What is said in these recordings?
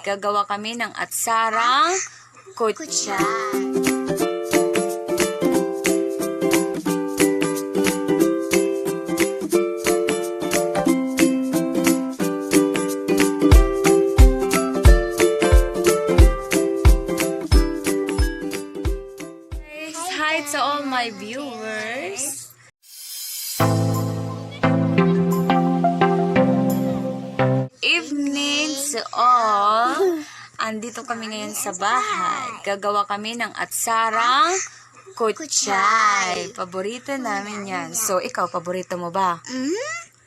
Gagawa kami ng atsarang kutsa. Hi to all my viewers. Evening to all. Andito kami ngayon sa bahay. Gagawa kami ng atsarang kutsay. Paborito namin yan. So, ikaw, paborito mo ba?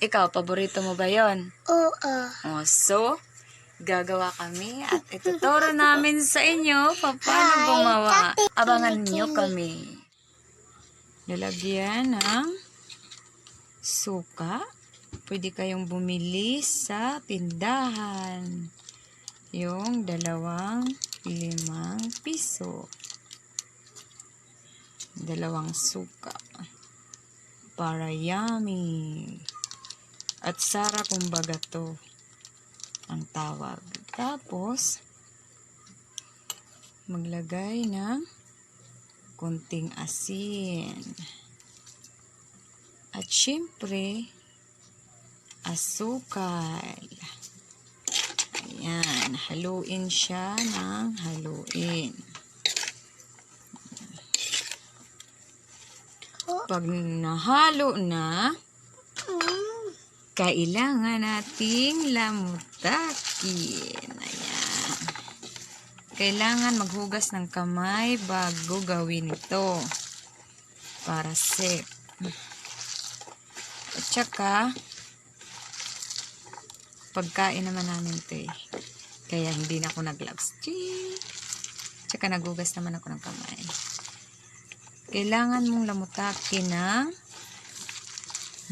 Ikaw, paborito mo ba yon? Oo. Oh, so, gagawa kami at ituturo namin sa inyo paano gumawa. Abangan niyo kami. Lalagyan ng suka. Pwede kayong bumili sa tindahan. Yung 2.5 piso. 2 suka. Para yummy. At sara kumbaga to ang tawag. Tapos, maglagay ng konting asin. At syempre, asukal. Ayan, haluin siya ng haluin. Pag nahalo na, kailangan nating lamutakin. Ayan. Kailangan maghugas ng kamay bago gawin ito. Para safe. At saka, pagkain naman namin ito eh. Kaya hindi na ako nag-gloves. Tsaka nagugas naman ako ng kamay. Kailangan mong lamutakin ng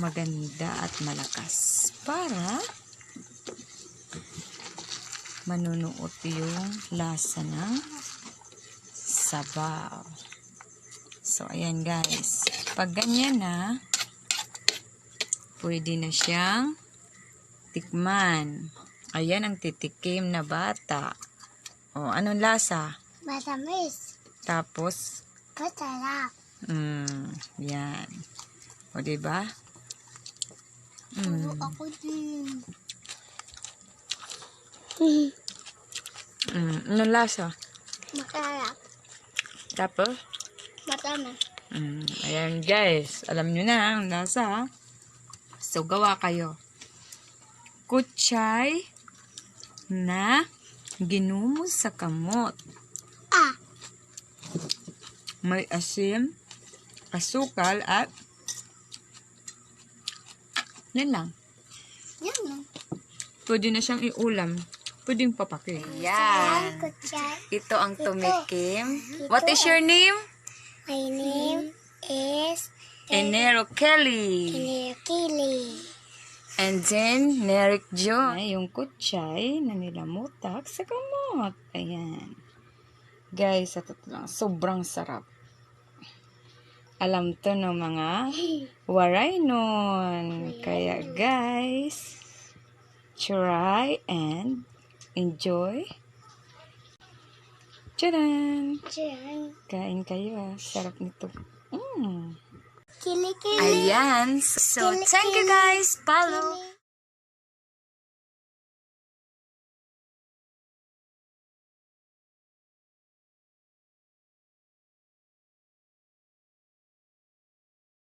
maganda at malakas para manunuot yung lasa ng sabaw. So, ayan guys. Pag ganyan na, pwede na siyang tikman. Ayan ang titikim na bata. O, anong lasa? Matamis. Tapos, Masarap. yan. O, diba? Ako din. Anong lasa? Masarap. Tapos, Matamis. ayan guys. Alam nyo na ang lasa. So, gawa kayo. Kutsay na ginumo sa kamot. May asim, asukal, at yan lang. Yan lang. Pwede na siyang iulam. Pwedeng papakit. Yan. Ito ang tumikim. What is your name? My name is Enero Kelly. Kili. And then, Nerik John. Yung kutsay na nilamutak sa kamot. Ayan. Guys, ito lang. Sobrang sarap. Alam to ng mga waray nun. Kaya guys, try and enjoy. Tcharan! Kain kayo. Sarap nito. Kili. Ayan. So, thank you guys. Follow.